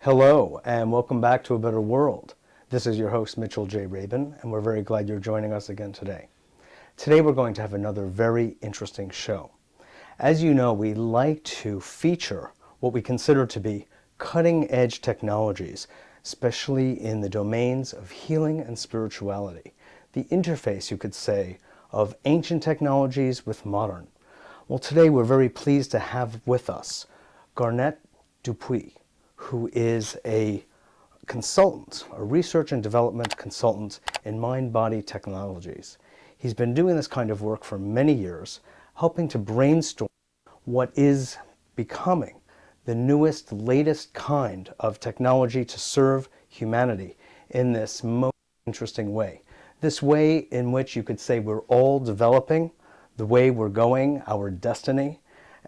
Hello, and welcome back to A Better World. This is your host, Mitchell J. Rabin, and we're very glad you're joining us again today. Today we're going to have another very interesting show. As you know, we like to feature what we consider to be cutting-edge technologies, especially in the domains of healing and spirituality. The interface, you could say, of ancient technologies with modern. Well, today we're very pleased to have with us Garnett Dupuis, who is a consultant, a research and development consultant in mind-body technologies. He's been doing this kind of work for many years, helping to brainstorm what is becoming the newest, latest kind of technology to serve humanity in this most interesting way. This way in which you could say we're all developing, the way we're going, our destiny,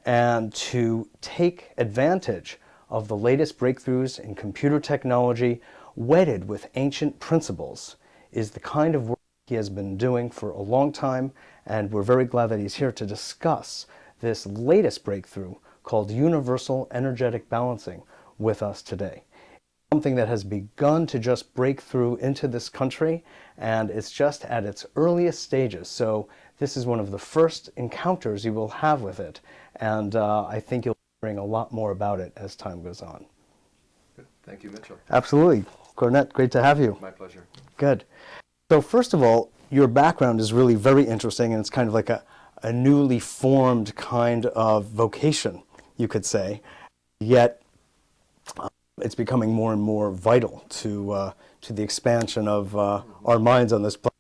and to take advantage of the latest breakthroughs in computer technology wedded with ancient principles is the kind of work he has been doing for a long time, and we're very glad that he's here to discuss this latest breakthrough called universal energetic balancing with us today. Something that has begun to just break through into this country, and it's just at its earliest stages. So this is one of the first encounters you will have with it, and I think you'll bring a lot more about it as time goes on. Good. Thank you, Mitchell. Absolutely. Garnett, great to have you. My pleasure. Good. So first of all, your background is really very interesting, and it's kind of like a newly formed kind of vocation, you could say, yet it's becoming more and more vital to the expansion of our minds on this planet.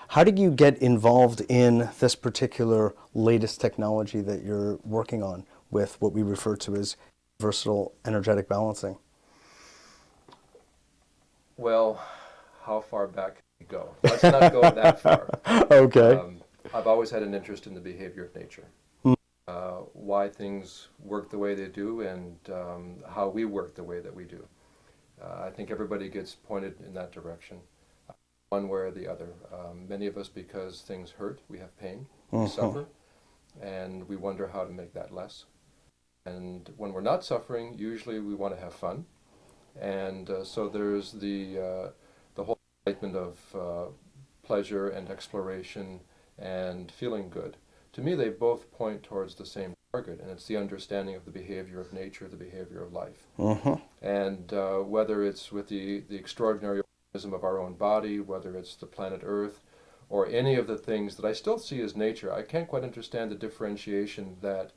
How did you get involved in this particular latest technology that you're working on with what we refer to as universal energetic balancing? Well, how far back can we go? Let's not go that far. Okay. I've always had an interest in the behavior of nature, why things work the way they do, and how we work the way that we do. I think everybody gets pointed in that direction, one way or the other. Many of us, because things hurt, we have pain, we suffer, and we wonder how to make that less. And when we're not suffering, usually we want to have fun. And so there's the whole excitement of pleasure and exploration and feeling good. To me, they both point towards the same target, and it's the understanding of the behavior of nature, the behavior of life. And whether it's with the extraordinary organism of our own body, whether it's the planet Earth, or any of the things that I still see as nature, I can't quite understand the differentiation that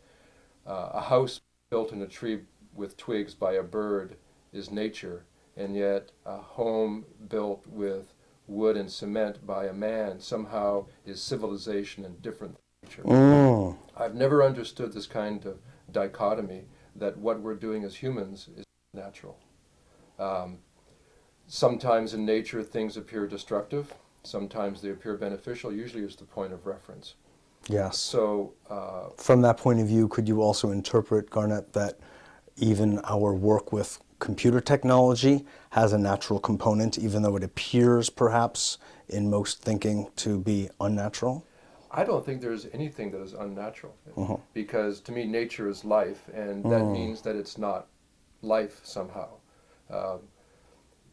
a house built in a tree with twigs by a bird is nature, and yet a home built with wood and cement by a man somehow is civilization and different than nature. I've never understood this kind of dichotomy that what we're doing as humans is natural. Sometimes in nature things appear destructive, sometimes they appear beneficial, usually it's the point of reference. Yes. So, from that point of view, could you also interpret, Garnett, that even our work with computer technology has a natural component, even though it appears perhaps in most thinking to be unnatural? I don't think there's anything that is unnatural, because to me nature is life, and that means that it's not life somehow.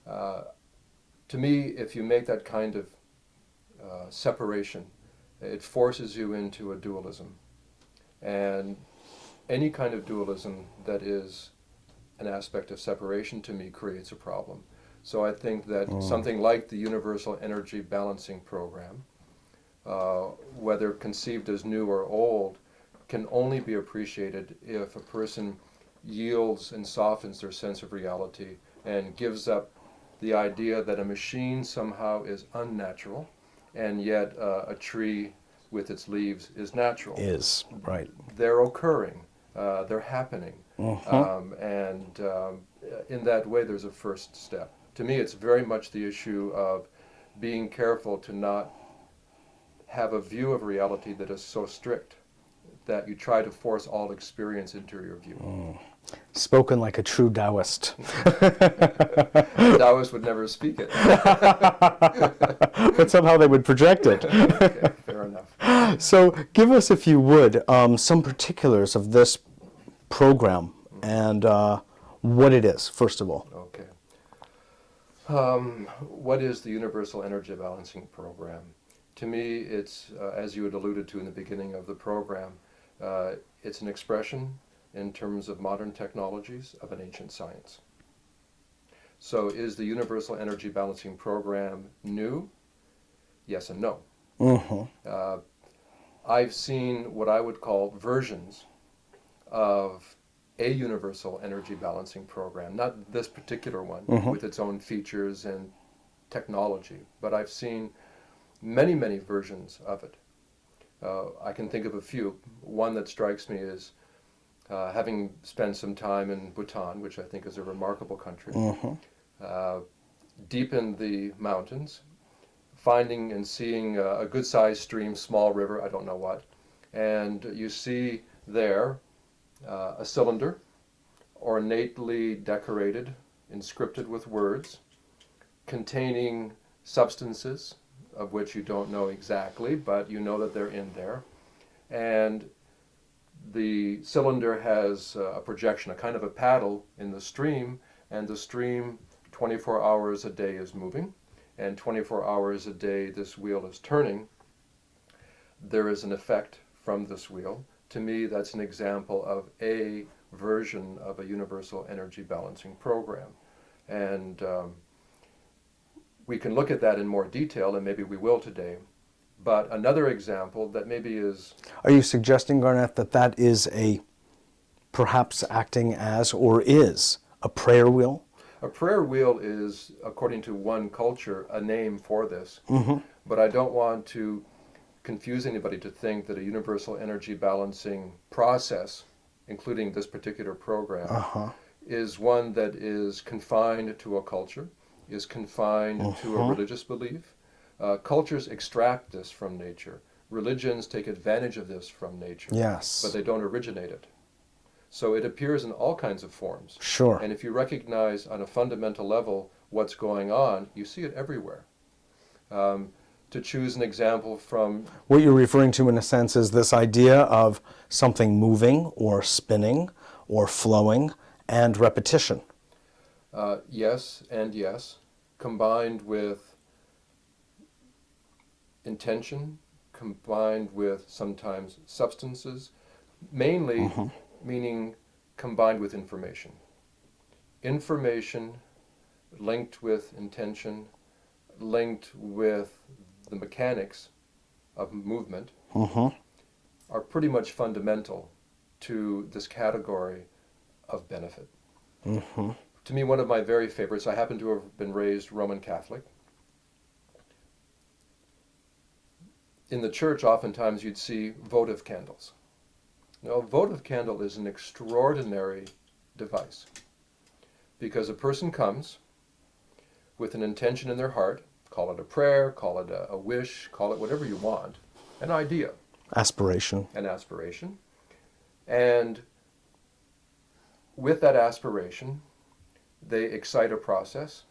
To me, if you make that kind of separation, it forces you into a dualism. And any kind of dualism that is an aspect of separation, to me, creates a problem. So I think that something like the Universal Energy Balancing Program, whether conceived as new or old, can only be appreciated if a person yields and softens their sense of reality and gives up the idea that a machine somehow is unnatural, and yet a tree with its leaves is natural. Is, right. They're occurring, they're happening, and in that way there's a first step. To me, it's very much the issue of being careful to not have a view of reality that is so strict that you try to force all experience into your view. Spoken like a true Taoist. Taoists would never speak it. But somehow they would project it. Okay, fair enough. So give us, if you would, some particulars of this program and what it is, first of all. Okay. What is the Universal Energy Balancing Program? To me, it's, as you had alluded to in the beginning of the program, it's an expression in terms of modern technologies of an ancient science. So is the Universal Energy Balancing Program new? Yes and no. I've seen what I would call versions of a universal energy balancing program, not this particular one with its own features and technology, but I've seen many, many versions of it. I can think of a few. One that strikes me is having spent some time in Bhutan, which I think is a remarkable country, deep in the mountains, finding and seeing a good-sized stream, small river, I don't know what, and you see there a cylinder, ornately decorated, inscripted with words, containing substances of which you don't know exactly, but you know that they're in there. And the cylinder has a projection, a kind of a paddle in the stream, and the stream 24 hours a day is moving, and 24 hours a day this wheel is turning. There is an effect from this wheel. To me, that's an example of a version of a universal energy balancing program. And we can look at that in more detail, and maybe we will today. But another example that maybe is... Are you suggesting, Garnett, that that is perhaps acting as, or is, a prayer wheel? A prayer wheel is, according to one culture, a name for this. But I don't want to confuse anybody to think that a universal energy balancing process, including this particular program, is one that is confined to a culture, is confined to a religious belief. Cultures extract this from nature. Religions take advantage of this from nature. Yes. But they don't originate it. So it appears in all kinds of forms. Sure. And if you recognize on a fundamental level what's going on, you see it everywhere. To choose an example from... What you're referring to, in a sense, is this idea of something moving or spinning or flowing and repetition. Yes and yes, combined with intention, combined with sometimes substances, mainly meaning combined with information. Information linked with intention, linked with the mechanics of movement, are pretty much fundamental to this category of benefit. To me, one of my very favorites, I happen to have been raised Roman Catholic. In the church, oftentimes you'd see votive candles. Now, a votive candle is an extraordinary device because a person comes with an intention in their heart, call it a prayer, call it a wish, call it whatever you want, an idea. Aspiration. An aspiration. And with that aspiration, they excite a process,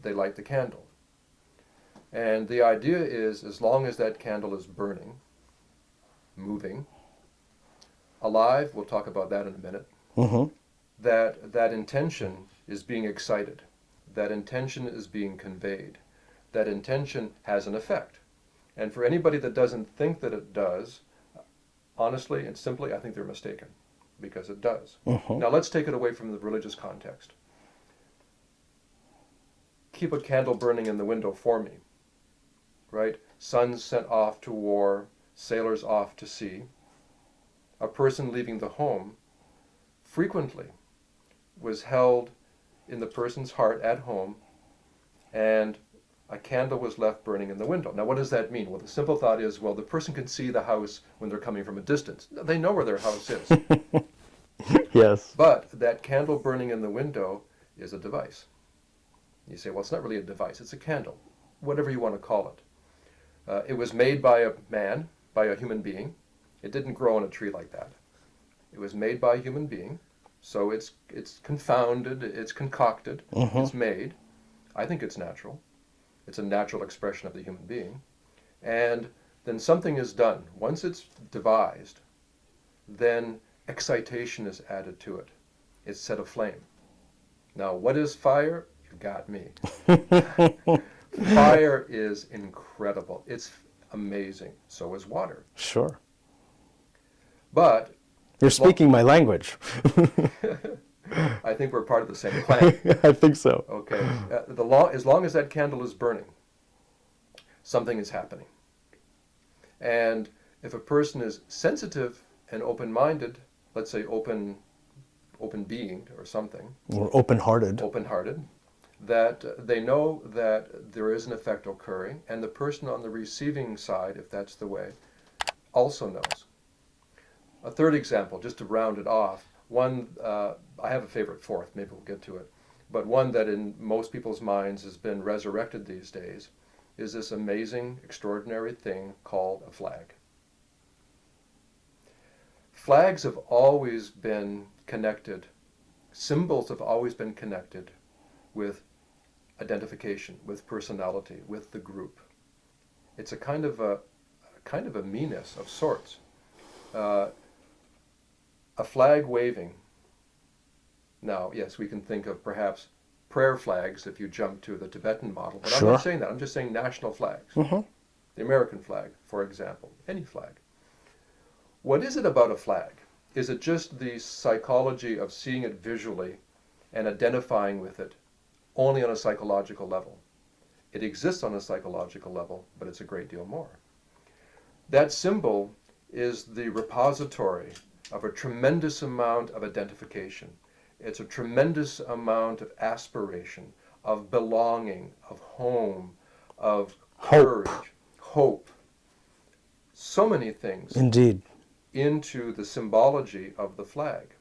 they light the candle. And the idea is, as long as that candle is burning, moving, alive, we'll talk about that in a minute, that intention is being excited, that intention is being conveyed, that intention has an effect. And for anybody that doesn't think that it does, honestly and simply, I think they're mistaken, because it does. Now let's take it away from the religious context. Keep a candle burning in the window for me, right? Sons sent off to war, sailors off to sea. A person leaving the home frequently was held in the person's heart at home, and a candle was left burning in the window. Now, what does that mean? Well, the simple thought is, well, the person can see the house when they're coming from a distance. They know where their house is. Yes. But that candle burning in the window is a device. You say, well, it's not really a device, it's a candle, whatever you want to call it. It was made by a man, by a human being. It didn't grow on a tree like that. It was made by a human being, so it's confounded, it's concocted, it's made. I think it's natural. It's a natural expression of the human being. And then something is done. Once it's devised, then excitation is added to it. It's set aflame. Now, what is fire? You got me. Fire is incredible. It's amazing. So is water. Sure. But You're speaking my language. I think we're part of the same planet. I think so. Okay. As long as that candle is burning, something is happening. And if a person is sensitive and open-minded, let's say open-beinged or something, Or open-hearted. open-hearted, that they know that there is an effect occurring, and the person on the receiving side, if that's the way, also knows. A third example, just to round it off, one, I have a favorite fourth, maybe we'll get to it, but one that in most people's minds has been resurrected these days is this amazing, extraordinary thing called a flag. Flags have always been connected, symbols have always been connected with identification, with personality, with the group. It's a kind of a meanness of sorts. A flag waving. Now, yes, we can think of perhaps prayer flags if you jump to the Tibetan model, but Sure. I'm not saying that. I'm just saying national flags. Mm-hmm. The American flag, for example, any flag. What is it about a flag? Is it just the psychology of seeing it visually and identifying with it only on a psychological level? It exists on a psychological level, but it's a great deal more. That symbol is the repository of a tremendous amount of identification. It's a tremendous amount of aspiration, of belonging, of home, of courage, hope. So many things. Indeed. Into the symbology of the flag.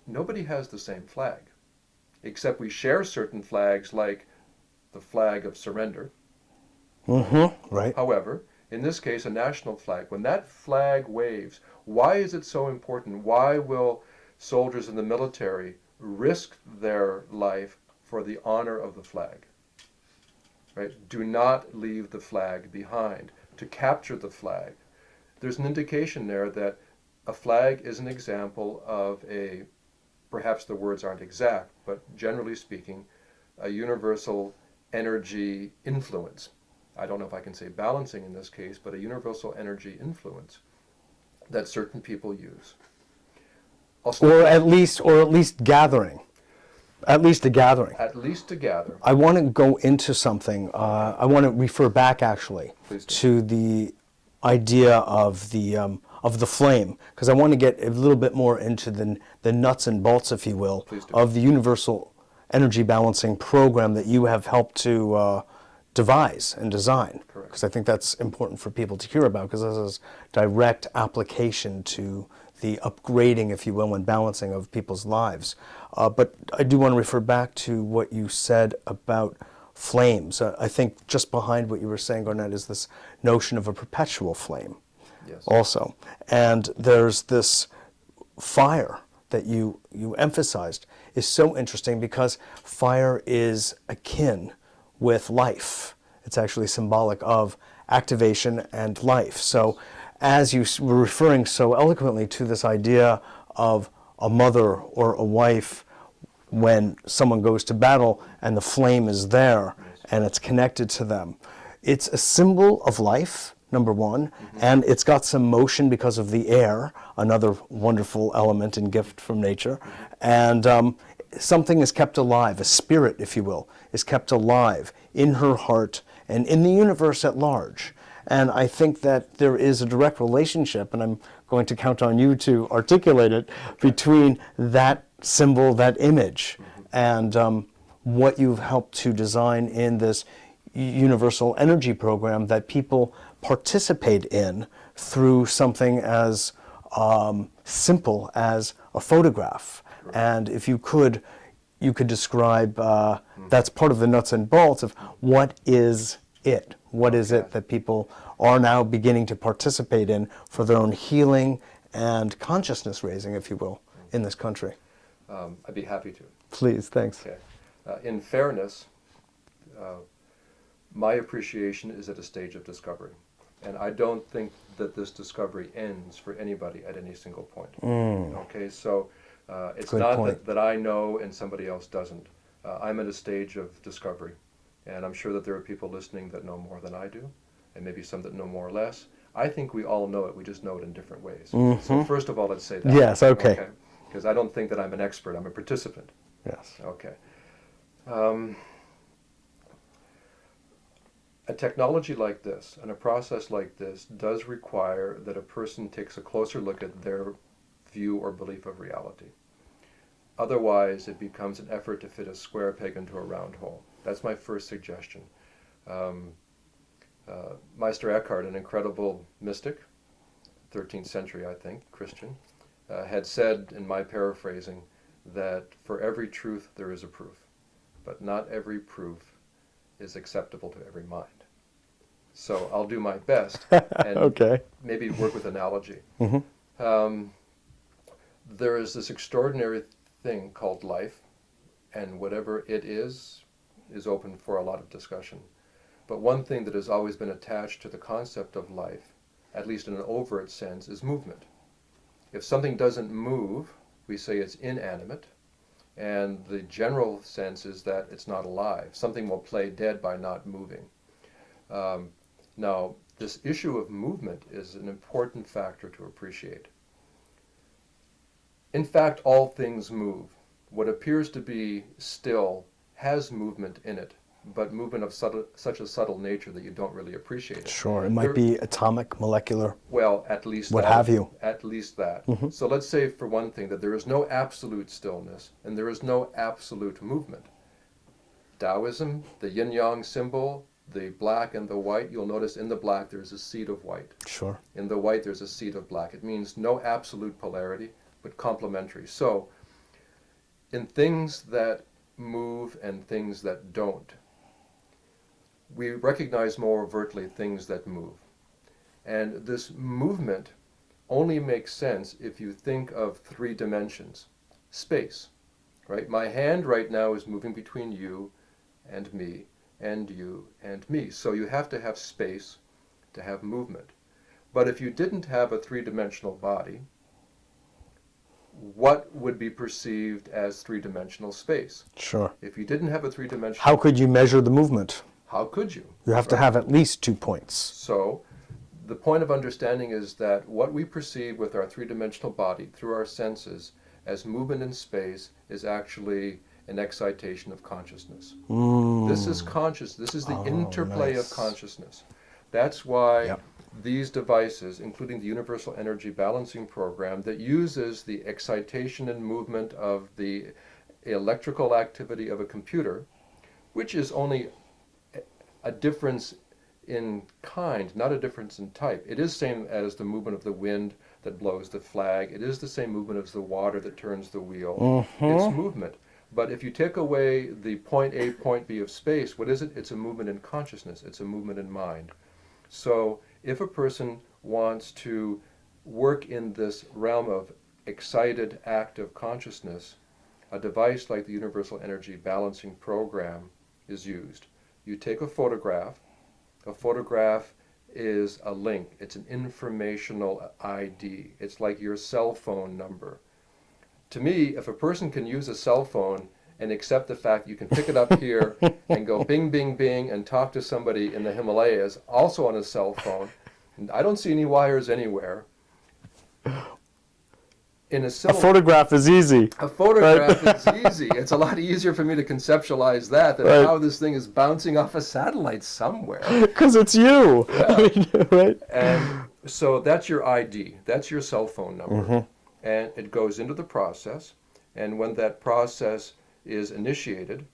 Nobody has the same flag, except we share certain flags like the flag of surrender. Mm-hmm. Right. However, in this case, a national flag. When that flag waves, why is it so important? Why will soldiers in the military risk their life for the honor of the flag? Right? Do not leave the flag behind. To capture the flag. There's an indication there that a flag is an example of a, perhaps the words aren't exact, but generally speaking, a universal energy influence. I don't know if I can say balancing in this case, but a universal energy influence that certain people use. Or at least gathering. At least a gathering. At least to gather. I want to go into something. I want to refer back actually to the idea of the flame, because I want to get a little bit more into the nuts and bolts, if you will, of the universal energy balancing program that you have helped to devise and design. Because I think that's important for people to hear about, because this is direct application to the upgrading, if you will, and balancing of people's lives. But I do want to refer back to what you said about flames. I think just behind what you were saying, Garnett, is this notion of a perpetual flame. Yes. Also. And there's this fire that you emphasized is so interesting, because fire is akin with life. It's actually symbolic of activation and life. So as you were referring so eloquently to this idea of a mother or a wife when someone goes to battle and the flame is there and it's connected to them, it's a symbol of life, number one, and it's got some motion because of the air, another wonderful element and gift from nature, and something is kept alive, a spirit, if you will, is kept alive in her heart and in the universe at large. And I think that there is a direct relationship, and I'm going to count on you to articulate it, between that symbol, that image, and what you've helped to design in this universal energy program that people participate in through something as simple as a photograph. And if you could describe, that's part of the nuts and bolts of what is it? What is it that people are now beginning to participate in for their own healing and consciousness raising, if you will, in this country? I'd be happy to. Please, thanks. Okay. In fairness, my appreciation is at a stage of discovery. And I don't think that this discovery ends for anybody at any single point. Okay, so it's Good not point. that I know and somebody else doesn't. I'm at a stage of discovery, and I'm sure that there are people listening that know more than I do, and maybe some that know more or less. I think we all know it, we just know it in different ways. So first of all, let's say that. Yes, okay. Because I don't think that I'm an expert, I'm a participant. Yes. Okay. A technology like this and a process like this does require that a person takes a closer look at their view or belief of reality. Otherwise, it becomes an effort to fit a square peg into a round hole. That's my first suggestion. Meister Eckhart, an incredible mystic, 13th century, I think, Christian, had said, in my paraphrasing, that for every truth there is a proof, but not every proof is acceptable to every mind. So I'll do my best and Okay. maybe work with analogy. Mm-hmm. There is this extraordinary thing called life, and whatever it is open for a lot of discussion. But one thing that has always been attached to the concept of life, at least in an overt sense, is movement. If something doesn't move, we say it's inanimate, and the general sense is that it's not alive. Something will play dead by not moving. Now, this issue of movement is an important factor to appreciate. In fact, all things move. What appears to be still has movement in it, but movement of such a subtle nature that you don't really appreciate it. Sure, it might be atomic, molecular. Well, at least what that. Have you. At least that. Mm-hmm. So let's say, for one thing, that there is no absolute stillness and there is no absolute movement. Taoism, the yin-yang symbol, the black and the white, you'll notice in the black there's a seed of white. Sure. In the white there's a seed of black. It means no absolute polarity, but complementary. So, in things that move and things that don't, we recognize more overtly things that move. And this movement only makes sense if you think of three dimensions. Space, right? My hand right now is moving between you and me, and you and me. So you have to have space to have movement. But if you didn't have a three-dimensional body, what would be perceived as three-dimensional space? Sure. If you didn't have a three-dimensional... How could you measure the movement? How could you? You have to have at least 2 points. So, the point of understanding is that what we perceive with our three-dimensional body through our senses as movement in space is actually an excitation of consciousness. This is conscious. This is the interplay of consciousness. That's why these devices, including the Universal Energy Balancing Program, that uses the excitation and movement of the electrical activity of a computer, which is only a difference in kind, not a difference in type. It is same as the movement of the wind that blows the flag. It is the same movement as the water that turns the wheel. It's movement. But if you take away the point A, point B of space, what is it? It's a movement in consciousness. It's a movement in mind. So if a person wants to work in this realm of excited, active consciousness, a device like the Universal Energy Balancing Program is used. You take a photograph. A photograph is a link. It's an informational ID. It's like your cell phone number. To me, if a person can use a cell phone and accept the fact you can pick it up here and go bing, bing, bing and talk to somebody in the Himalayas, also on a cell phone, and I don't see any wires anywhere. A photograph is easy. A photograph is easy. It's a lot easier for me to conceptualize that than how this thing is bouncing off a satellite somewhere. Because it's you. Yeah. Right? And so that's your ID. That's your cell phone number. And it goes into the process. And when that process is initiated,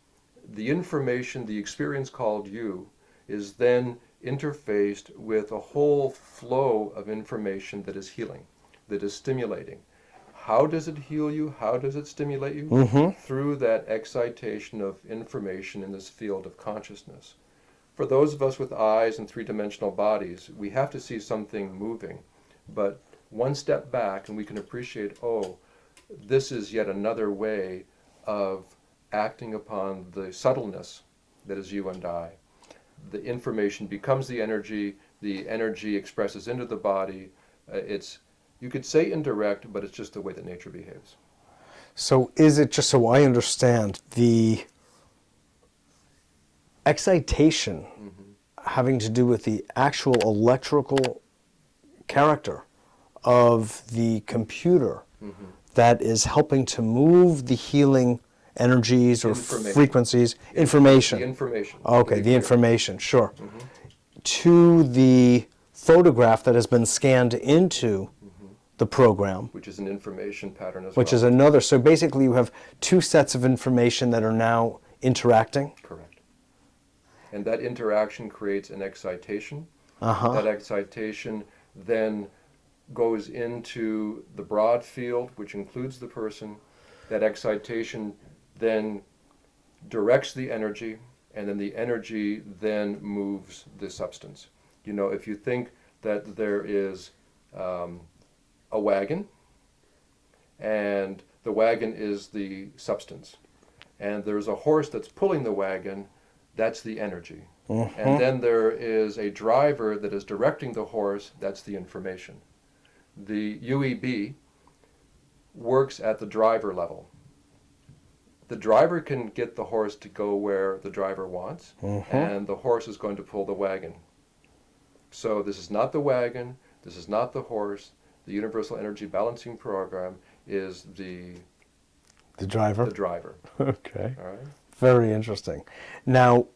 the information, the experience called you, is then interfaced with a whole flow of information that is healing, that is stimulating. How does it heal you? How does it stimulate you? Through that excitation of information in this field of consciousness. For those of us with eyes and three-dimensional bodies, we have to see something moving. But one step back and we can appreciate, oh, this is yet another way of acting upon the subtleness that is you and I. The information becomes the energy expresses into the body. You could say indirect, but it's just the way that nature behaves. So is it, just so I understand, the excitation having to do with the actual electrical character of the computer that is helping to move the healing energies or frequencies, information. The information. Okay, the information, sure. To the photograph that has been scanned into the program. Which is an information pattern as well. Which is another. So basically you have two sets of information that are now interacting. Correct. And that interaction creates an excitation. That excitation then goes into the broad field, which includes the person. That excitation then directs the energy, and then the energy then moves the substance. You know, if you think that there is a wagon, and the wagon is the substance, and there's a horse that's pulling the wagon, that's the energy. And then there is a driver that is directing the horse, that's the information. The UEB works at the driver level. The driver can get the horse to go where the driver wants, and the horse is going to pull the wagon. So this is not the wagon, this is not the horse. The Universal Energy Balancing Program is the driver? The driver. Okay. All right. Very interesting. Now,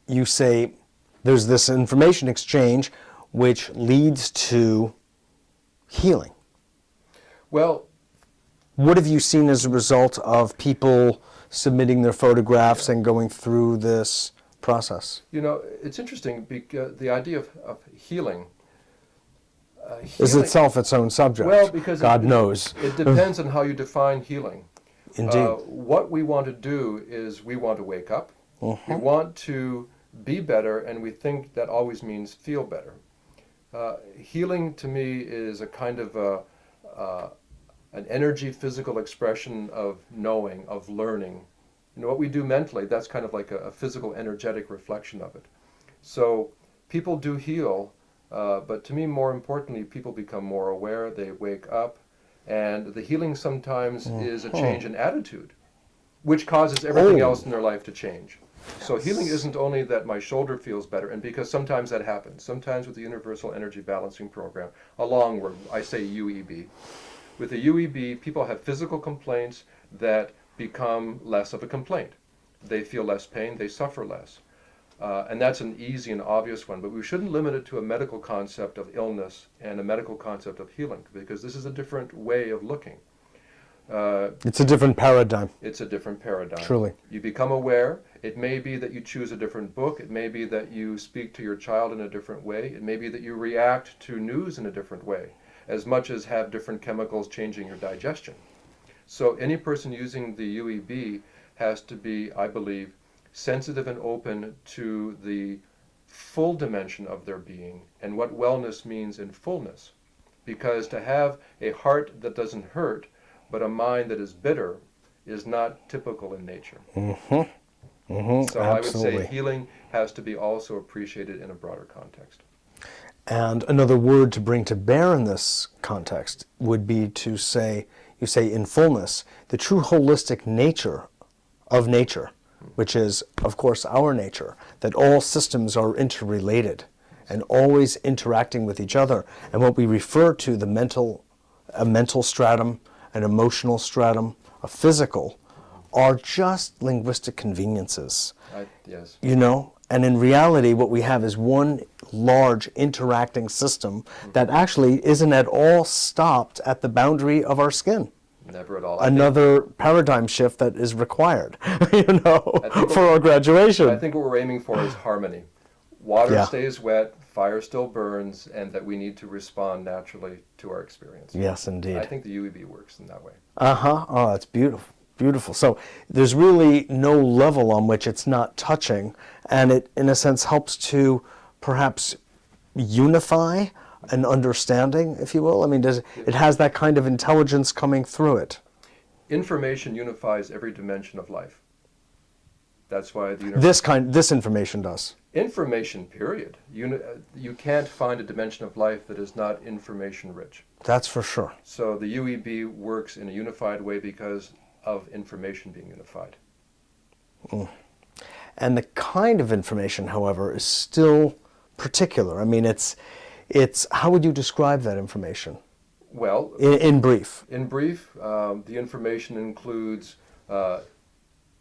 you say there's this information exchange which leads to healing. Well, what have you seen as a result of people submitting their photographs and going through this process? You know, it's interesting because the idea of healing is itself its own subject. Well, because God knows. It depends on how you define healing. Indeed. What we want to do is we want to wake up. We want to be better, and we think that always means feel better. Healing to me is a kind of an energy physical expression of knowing, of learning. You know, what we do mentally, that's kind of like a physical energetic reflection of it. So people do heal, but to me, more importantly, people become more aware, they wake up, and the healing sometimes is a change in attitude, which causes everything else in their life to change. So healing isn't only that my shoulder feels better, and because sometimes that happens, sometimes with the Universal Energy Balancing Program, along where I say UEB. With the UEB, people have physical complaints that become less of a complaint. They feel less pain, they suffer less. And that's an easy and obvious one, but we shouldn't limit it to a medical concept of illness and a medical concept of healing, because this is a different way of looking. It's a different paradigm. It's a different paradigm. Truly. You become aware. It may be that you choose a different book. It may be that you speak to your child in a different way. It may be that you react to news in a different way, as much as have different chemicals changing your digestion. So any person using the UEB has to be, I believe, sensitive and open to the full dimension of their being and what wellness means in fullness. Because to have a heart that doesn't hurt, but a mind that is bitter, is not typical in nature. So I would say healing has to be also appreciated in a broader context. And another word to bring to bear in this context would be to say, you say in fullness, the true holistic nature of nature, which is, of course, our nature, that all systems are interrelated and always interacting with each other. And what we refer to a mental stratum, an emotional stratum, a physical, are just linguistic conveniences. Yes. You know? And in reality, what we have is one large interacting system that actually isn't at all stopped at the boundary of our skin. Never at all. Another paradigm shift that is required, you know, for our graduation. I think what we're aiming for is harmony. Water stays wet, fire still burns, and that we need to respond naturally to our experience. Yes, indeed. I think the UEB works in that way. Oh, that's beautiful. Beautiful. So there's really no level on which it's not touching, and it, in a sense, helps to perhaps unify an understanding, if you will. I mean, it has that kind of intelligence coming through it. Information unifies every dimension of life. That's why the this information does. Information, period. You can't find a dimension of life that is not information rich. That's for sure. So the UEB works in a unified way because of information being unified. And the kind of information, however, is still particular. I mean, it's how would you describe that information? Well, In brief. in brief, the information includes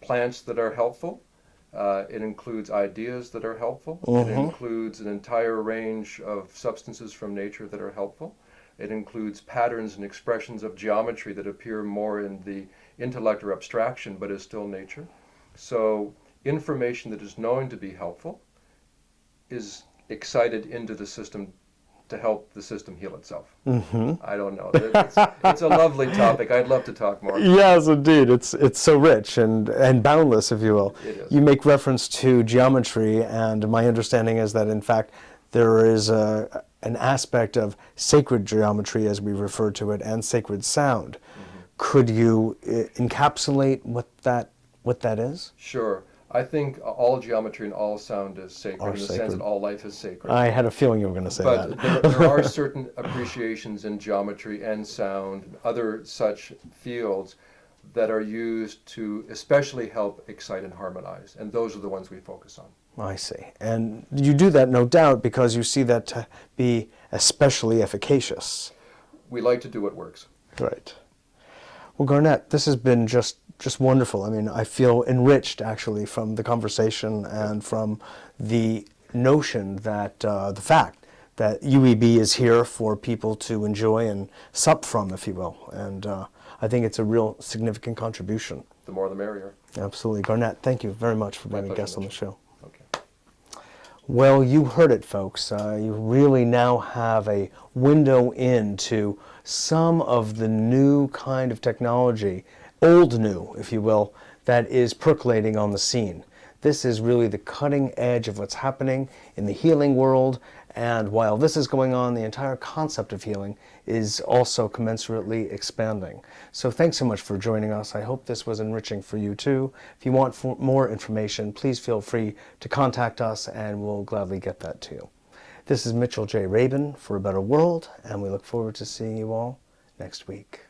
plants that are helpful. It includes ideas that are helpful. It includes an entire range of substances from nature that are helpful. It includes patterns and expressions of geometry that appear more in the intellect or abstraction, but is still nature. So information that is known to be helpful is excited into the system to help the system heal itself. I don't know. It's a lovely topic. I'd love to talk more. Yes, indeed. It's so rich and boundless, if you will. It is. You make reference to geometry, and my understanding is that, in fact, there is an aspect of sacred geometry, as we refer to it, and sacred sound. Could you encapsulate what that is? Sure. I think all geometry and all sound is sacred in the sense that all life is sacred. I had a feeling you were going to say But that. there are certain appreciations in geometry and sound, other such fields that are used to especially help excite and harmonize, and those are the ones we focus on. I see. And you do that, no doubt, because you see that to be especially efficacious. We like to do what works. Right. Well, Garnett, this has been just wonderful. I mean, I feel enriched, actually, from the conversation and from the notion that, the fact that UEB is here for people to enjoy and sup from, if you will. And I think it's a real significant contribution. The more the merrier. Absolutely. Garnett, thank you very much for being a pleasure, guest on the Mitchell. show. Okay. Well, you heard it, folks. You really now have a window into some of the new kind of technology, old new, if you will, that is percolating on the scene. This is really the cutting edge of what's happening in the healing world, and while this is going on, the entire concept of healing is also commensurately expanding. So thanks so much for joining us. I hope this was enriching for you too. If you want more information, please feel free to contact us and we'll gladly get that to you. This is Mitchell J. Rabin for A Better World, and we look forward to seeing you all next week.